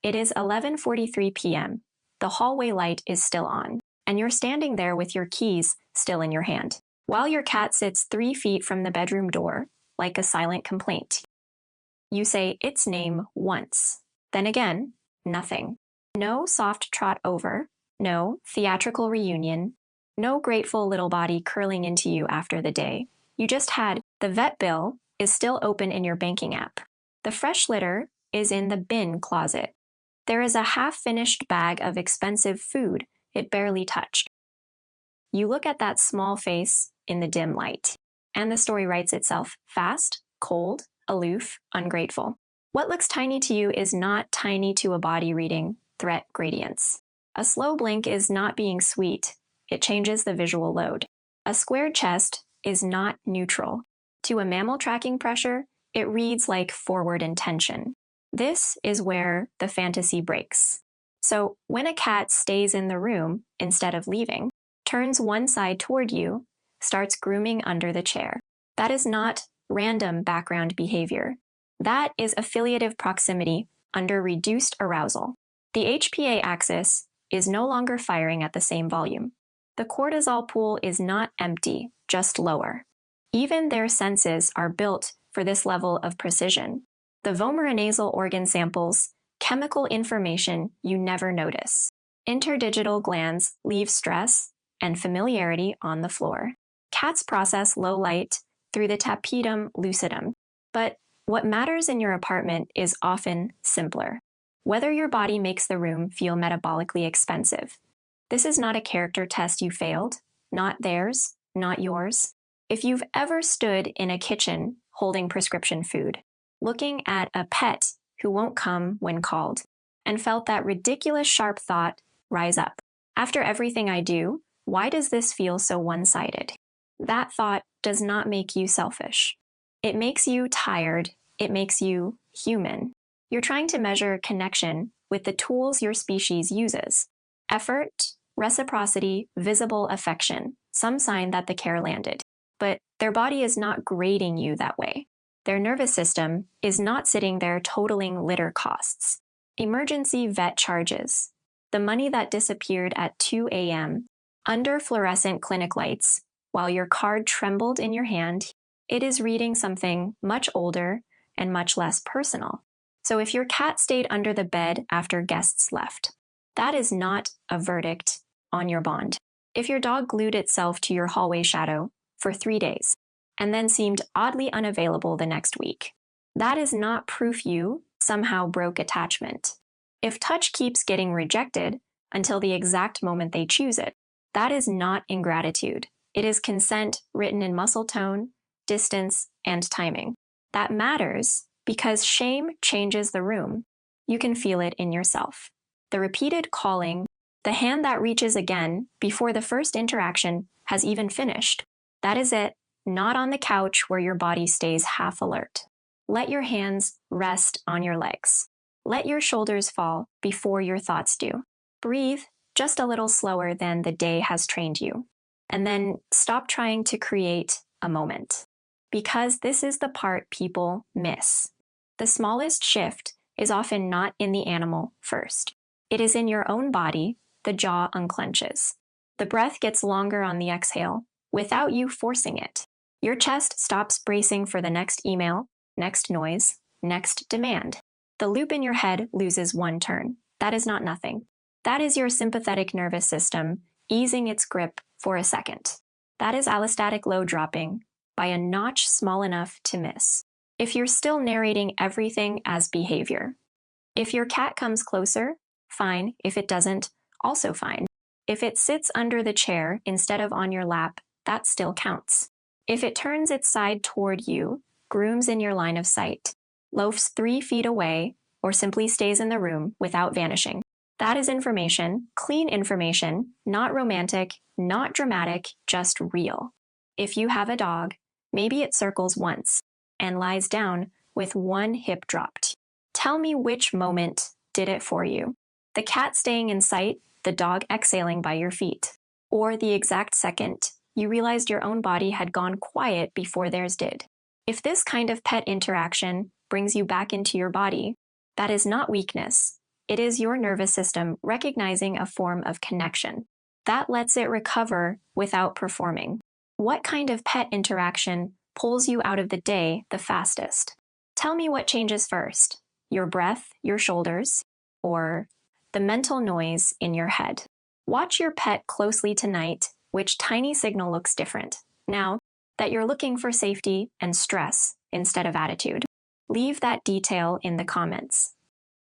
It is 11:43 p.m. The hallway light is still on, and you're standing there with your keys still in your hand, while your cat sits 3 feet from the bedroom door, like a silent complaint. You say its name once, then again, nothing. No soft trot over, no theatrical reunion, no grateful little body curling into you after the day. You just had the vet bill is still open in your banking app. The fresh litter is in the bin closet. There is a half-finished bag of expensive food it barely touched. You look at that small face in the dim light, and the story writes itself fast, cold, aloof, ungrateful. What looks tiny to you is not tiny to a body reading threat gradients. A slow blink is not being sweet. It changes the visual load. A squared chest is not neutral. To a mammal tracking pressure, it reads like forward intention. This is where the fantasy breaks. So when a cat stays in the room instead of leaving, turns one side toward you, starts grooming under the chair, that is not random background behavior. That is affiliative proximity under reduced arousal. The HPA axis is no longer firing at the same volume. The cortisol pool is not empty, just lower. Even their senses are built for this level of precision. The vomeronasal organ samples chemical information you never notice. Interdigital glands leave stress and familiarity on the floor. Cats process low light through the tapetum lucidum. But what matters in your apartment is often simpler. Whether your body makes the room feel metabolically expensive. This is not a character test you failed, not theirs, not yours. If you've ever stood in a kitchen holding prescription food, looking at a pet who won't come when called, and felt that ridiculous sharp thought rise up. After everything I do, why does this feel so one-sided? That thought does not make you selfish. It makes you tired. It makes you human. You're trying to measure connection with the tools your species uses. Effort, reciprocity, visible affection, some sign that the care landed. But their body is not grading you that way. Their nervous system is not sitting there totaling litter costs. Emergency vet charges. The money that disappeared at 2 a.m. under fluorescent clinic lights, while your card trembled in your hand, it is reading something much older and much less personal. So if your cat stayed under the bed after guests left, that is not a verdict on your bond. If your dog glued itself to your hallway shadow for 3 days and then seemed oddly unavailable the next week, that is not proof you somehow broke attachment. If touch keeps getting rejected until the exact moment they choose it, that is not ingratitude. It is consent written in muscle tone, distance, and timing. That matters because shame changes the room. You can feel it in yourself. The repeated calling, the hand that reaches again before the first interaction has even finished. That is it, not on the couch where your body stays half alert. Let your hands rest on your legs. Let your shoulders fall before your thoughts do. Breathe just a little slower than the day has trained you. And then stop trying to create a moment. Because this is the part people miss. The smallest shift is often not in the animal first. It is in your own body. The jaw unclenches. The breath gets longer on the exhale without you forcing it. Your chest stops bracing for the next email, next noise, next demand. The loop in your head loses one turn. That is not nothing. That is your sympathetic nervous system easing its grip for a second. That is allostatic load dropping by a notch small enough to miss. If you're still narrating everything as behavior. If your cat comes closer, fine. If it doesn't, also fine. If it sits under the chair instead of on your lap, that still counts. If it turns its side toward you, grooms in your line of sight, loafs 3 feet away, or simply stays in the room without vanishing, that is information, clean information, not romantic, not dramatic, just real. If you have a dog, maybe it circles once and lies down with one hip dropped. Tell me which moment did it for you. The cat staying in sight, the dog exhaling by your feet, or the exact second you realized your own body had gone quiet before theirs did. If this kind of pet interaction brings you back into your body, that is not weakness. It is your nervous system recognizing a form of connection. That lets it recover without performing. What kind of pet interaction pulls you out of the day the fastest? Tell me what changes first: your breath, your shoulders, or the mental noise in your head. Watch your pet closely tonight. Which tiny signal looks different now that you're looking for safety and stress instead of attitude? Leave that detail in the comments.